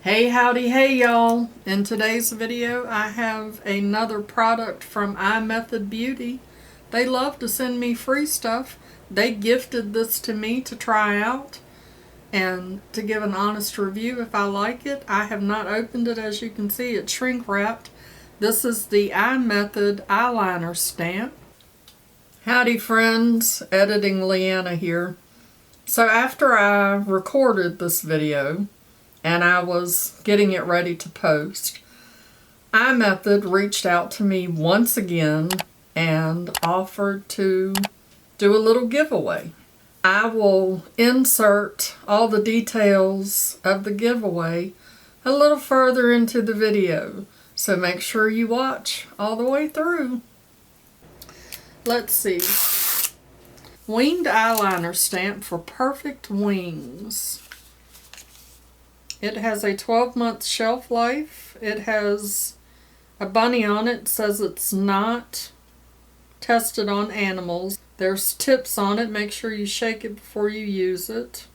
Hey howdy hey y'all. In today's video I have another product from iMethod Beauty. They love to send me free stuff. They gifted this to me to try out and to give an honest review if I like it. I have not opened it. As you can see, it's shrink wrapped. This is the iMethod Eyeliner Stamp. Howdy friends, editing Leanna here. So after I recorded this video and I was getting it ready to post, iMethod reached out to me once again and offered to do a little giveaway. I will insert all the details of the giveaway a little further into the video, so make sure you watch all the way through. Let's see. Winged Eyeliner Stamp for Perfect Wings. It has a 12-month shelf life. It has a bunny on it. It says it's not tested on animals. There's tips on it. Make sure you shake it before you use it.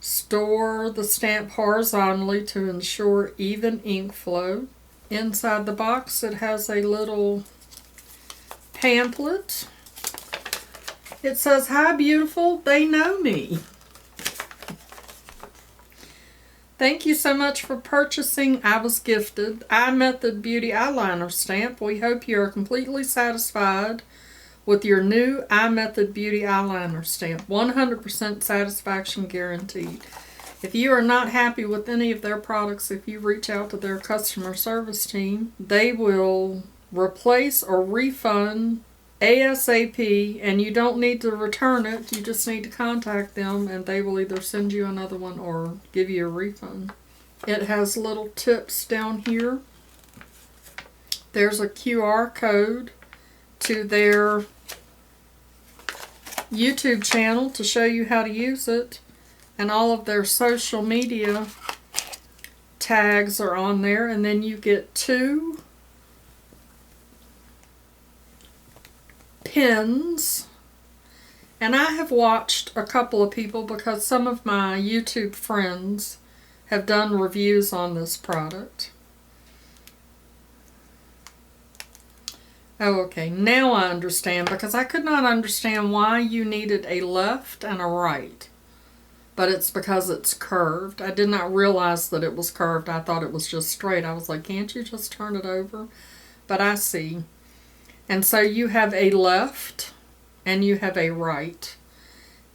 Store the stamp horizontally to ensure even ink flow. Inside the box it has a little pamphlet. It says, "Hi beautiful, they know me. Thank you so much for purchasing. I was gifted iMethod Beauty Eyeliner Stamp. We hope you are completely satisfied with your new iMethod Beauty Eyeliner Stamp. 100% satisfaction guaranteed. If you are not happy with any of their products, if you reach out to their customer service team, they will replace or refund ASAP, and you don't need to return it. You just need to contact them and they will either send you another one or give you a refund." It has little tips down here. There's a QR code to their YouTube channel to show you how to use it, and all of their social media tags are on there, and then you get 2 pins. And I have watched a couple of people, because some of my YouTube friends have done reviews on this product. Oh, okay, now I understand, because I could not understand why you needed a left and a right. But it's because it's curved. I did not realize that it was curved. I thought it was just straight. I was like, can't you just turn it over? But I see. And so you have a left and you have a right.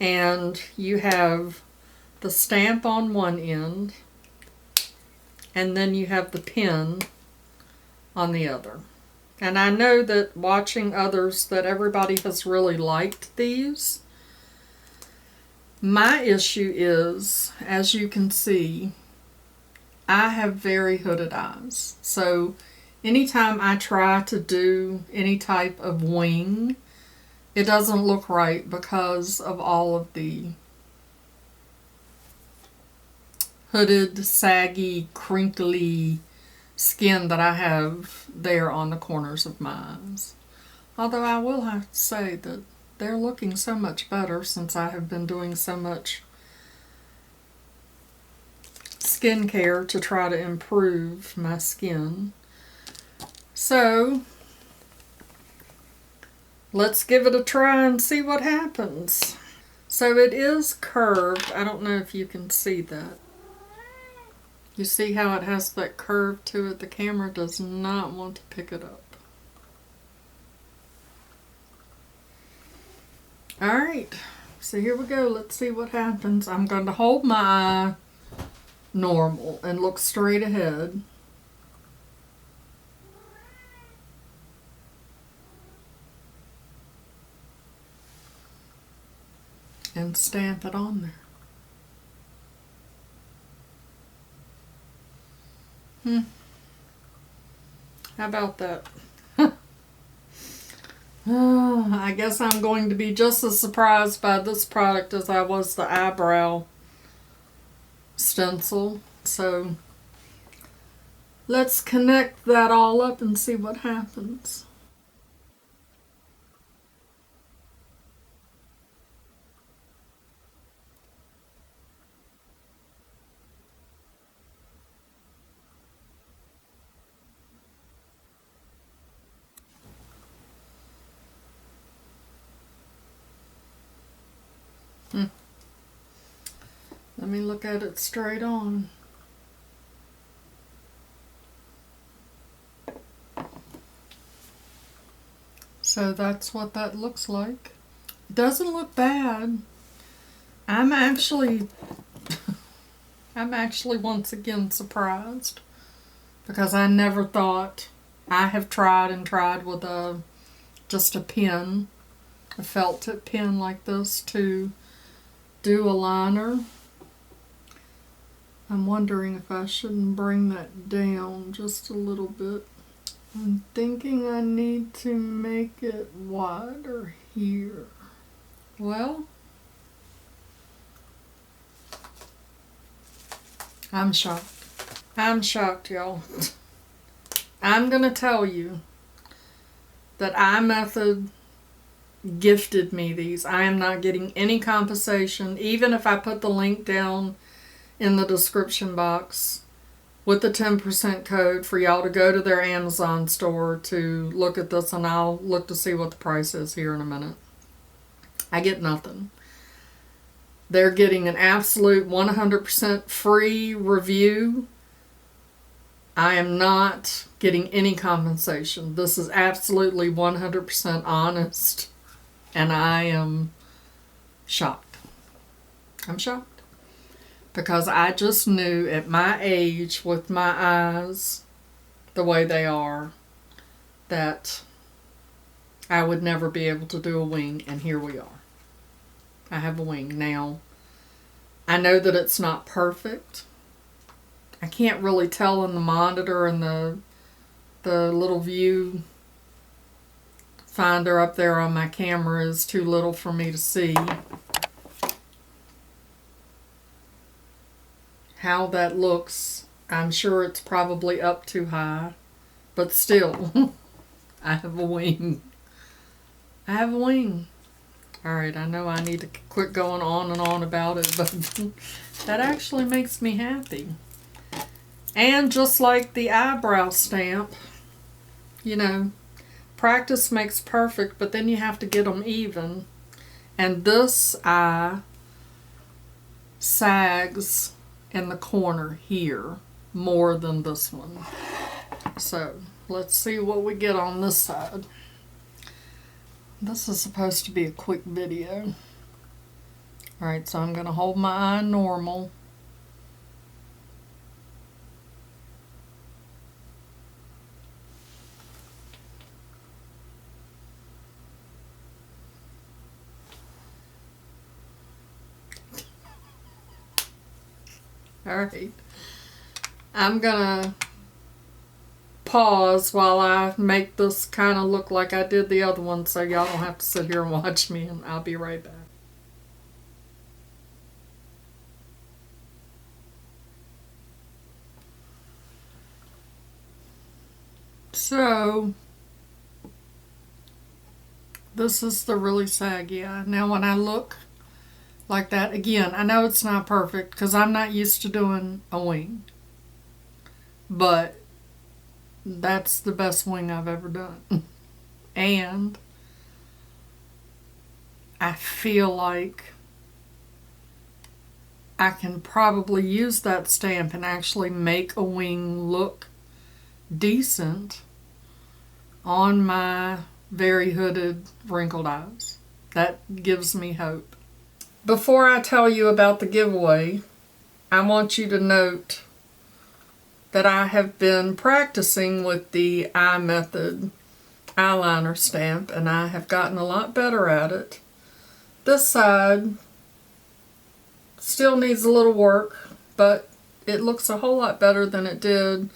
And you have the stamp on one end, and then you have the pin on the other. And I know that watching others that everybody has really liked these. My issue is, as you can see, I have very hooded eyes. So anytime I try to do any type of wing, it doesn't look right because of all of the hooded, saggy, crinkly skin that I have there on the corners of my eyes. Although I will have to say that they're looking so much better since I have been doing so much skincare to try to improve my skin. So let's give it a try and see what happens. So it is curved. I don't know if you can see that. You see how it has that curve to it? The camera does not want to pick it up. Alright, so here we go. Let's see what happens. I'm going to hold my eye normal and look straight ahead. And stamp it on there. How about that? Oh, I guess I'm going to be just as surprised by this product as I was the eyebrow stencil. So let's connect that all up and see what happens. Let me look at it straight on. So that's what that looks like. It doesn't look bad. I'm actually once again surprised, because I never thought. I have tried and tried with just a pen, a felt tip pen like this, to do a liner. I'm wondering if I shouldn't bring that down just a little bit. I'm thinking I need to make it wider here. Well, I'm shocked. I'm shocked, y'all. I'm going to tell you that iMethod gifted me these. I am not getting any compensation, even if I put the link down in the description box with the 10% code for y'all to go to their Amazon store to look at this, and I'll look to see what the price is here in a minute. I get nothing. They're getting an absolute 100% free review. I am not getting any compensation. This is absolutely 100% honest, and I am shocked. I'm shocked, because I just knew at my age, with my eyes the way they are, that I would never be able to do a wing, and here we are. I have a wing. Now, I know that it's not perfect. I can't really tell in the monitor, and the little view finder up there on my camera is too little for me to see how that looks. I'm sure it's probably up too high, but still, I have a wing. I have a wing. Alright, I know I need to quit going on and on about it, but that actually makes me happy. And just like the eyebrow stamp, you know, practice makes perfect, but then you have to get them even. And this eye sags in the corner here more than this one. So let's see what we get on this side. This is supposed to be a quick video. Alright, so I'm going to hold my eye normal. Alright, I'm gonna pause while I make this kind of look like I did the other one, so y'all don't have to sit here and watch me, and I'll be right back. So, this is the really saggy eye. Now when I look like that, again, I know it's not perfect because I'm not used to doing a wing, but that's the best wing I've ever done. And I feel like I can probably use that stamp and actually make a wing look decent on my very hooded, wrinkled eyes. That gives me hope. Before I tell you about the giveaway, I want you to note that I have been practicing with the iMethod eyeliner stamp, and I have gotten a lot better at it. This side still needs a little work, but it looks a whole lot better than it did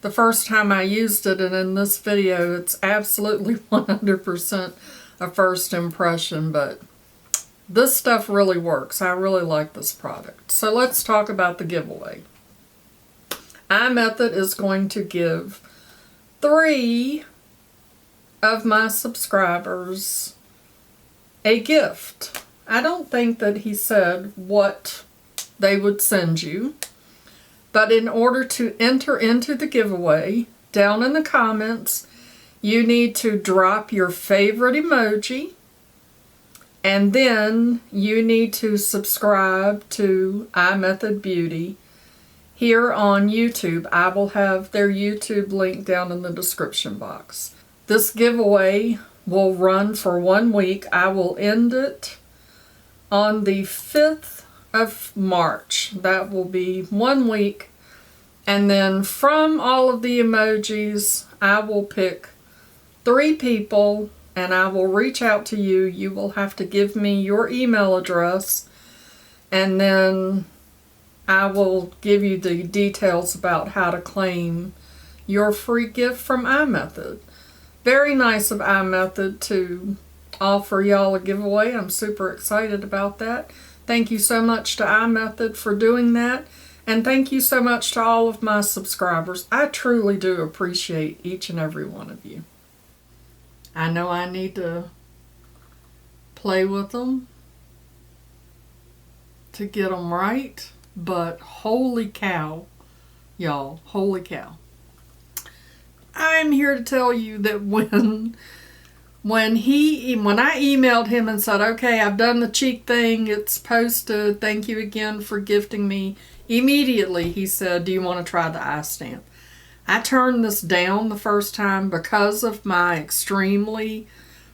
the first time I used it, and in this video it's absolutely 100% a first impression, but this stuff really works. I really like this product. So let's talk about the giveaway. iMethod is going to give 3 of my subscribers a gift. I don't think that he said what they would send you, but in order to enter into the giveaway, down in the comments, you need to drop your favorite emoji And then you need to subscribe to iMethod Beauty here on YouTube. I will have their YouTube link down in the description box. This giveaway will run for 1 week. I will end it on the 5th of March. That will be 1 week. And then from all of the emojis, I will pick 3 people and I will reach out to you. You will have to give me your email address, and then I will give you the details about how to claim your free gift from iMethod. Very nice of iMethod to offer y'all a giveaway. I'm super excited about that. Thank you so much to iMethod for doing that. And thank you so much to all of my subscribers. I truly do appreciate each and every one of you. I know I need to play with them to get them right, but holy cow, y'all, holy cow. I'm here to tell you that when I emailed him and said, okay, I've done the cheek thing, it's posted, thank you again for gifting me, immediately he said, do you want to try the eye stamp? I turned this down the first time because of my extremely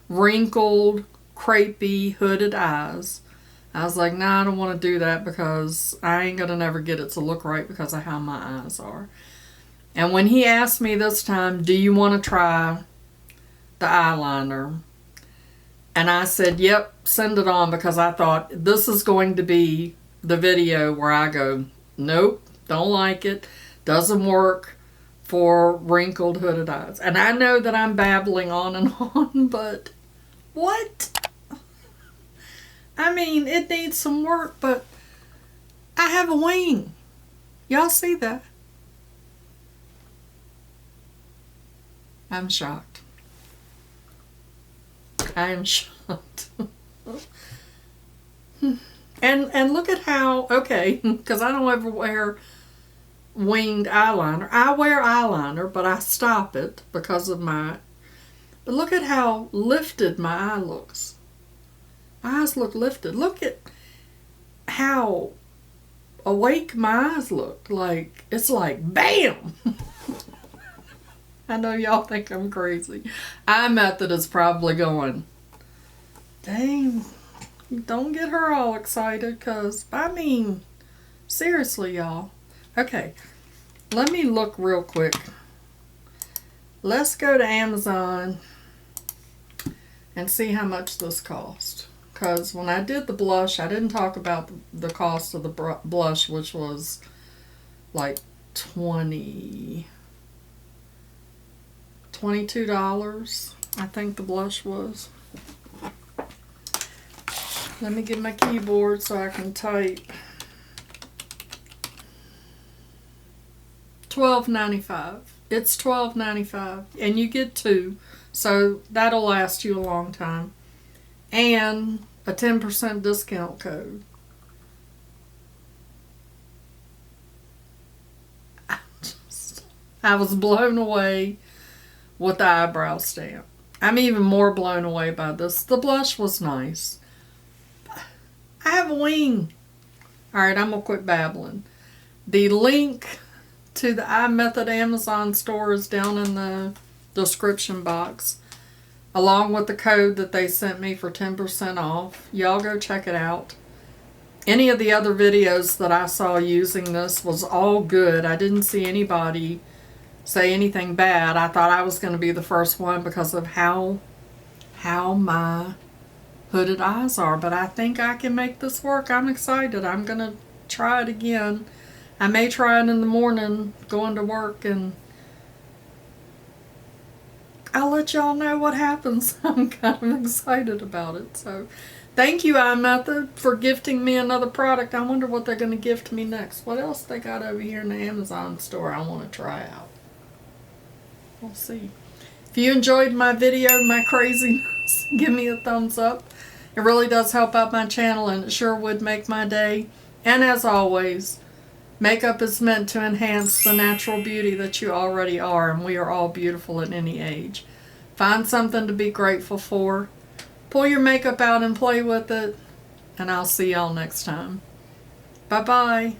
wrinkled, crepey, hooded eyes. I was like, nah, I don't want to do that because I ain't going to never get it to look right because of how my eyes are. And when he asked me this time, do you want to try the eyeliner? And I said, yep, send it on, because I thought this is going to be the video where I go, nope, don't like it, doesn't work for wrinkled hooded eyes. And I know that I'm babbling on and on, but what? I mean, it needs some work, but I have a wing. Y'all see that? I'm shocked. I am shocked. And look at how, okay, because I don't ever wear winged eyeliner. I wear eyeliner, but I stop it because of but look at how lifted my eye looks. My eyes look lifted. Look at how awake my eyes look. Like, it's like, bam! I know y'all think I'm crazy. iMethod is probably going, dang, don't get her all excited, because, I mean, seriously, y'all. Okay, let me look real quick. Let's go to Amazon and see how much this cost. Because when I did the blush, I didn't talk about the cost of the blush, which was like $22, I think the blush was. Let me get my keyboard so I can type. $12.95. It's $12.95, and you get 2, so that'll last you a long time, and a 10% discount code. I was blown away with the eyebrow stamp. I'm even more blown away by this. The blush was nice. I have a wing. Alright, I'm going to quit babbling. The link to the iMethod Amazon store is down in the description box, along with the code that they sent me for 10% off. Y'all go check it out. Any of the other videos that I saw using this was all good. I didn't see anybody say anything bad. I thought I was going to be the first one because of how my hooded eyes are, but I think I can make this work. I'm excited. I'm going to try it again. I may try it in the morning going to work, and I'll let y'all know what happens. I'm kind of excited about it. So thank you, iMethod, for gifting me another product. I wonder what they're going to gift me next. What else they got over here in the Amazon store I want to try out. We'll see. If you enjoyed my video, my craziness, give me a thumbs up. It really does help out my channel, and it sure would make my day. And as always, makeup is meant to enhance the natural beauty that you already are, and we are all beautiful at any age. Find something to be grateful for. pull your makeup out and play with it. And I'll see y'all next time. Bye-bye.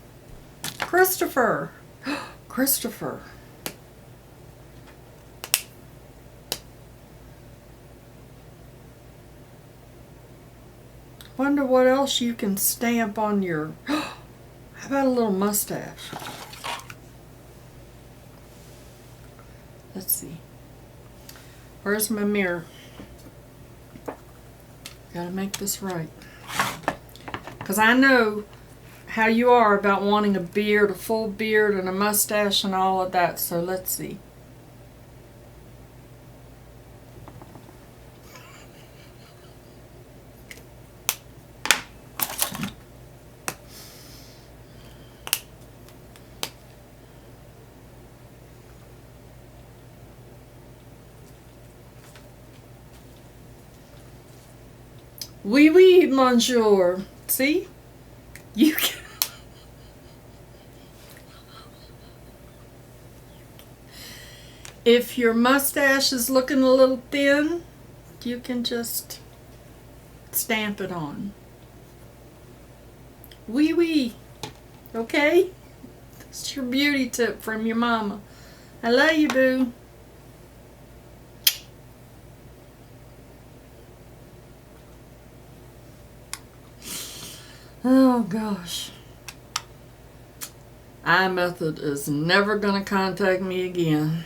Christopher. Christopher. Wonder what else you can stamp on your... How about a little mustache? Let's see. Where's my mirror? Gotta make this right. Because I know how you are about wanting a beard, a full beard, and a mustache and all of that. So let's see. Oui, oui, monsieur. See? You can... If your mustache is looking a little thin, you can just stamp it on. Oui, oui. Okay? That's your beauty tip from your mama. I love you, boo. Oh gosh. iMethod is never going to contact me again.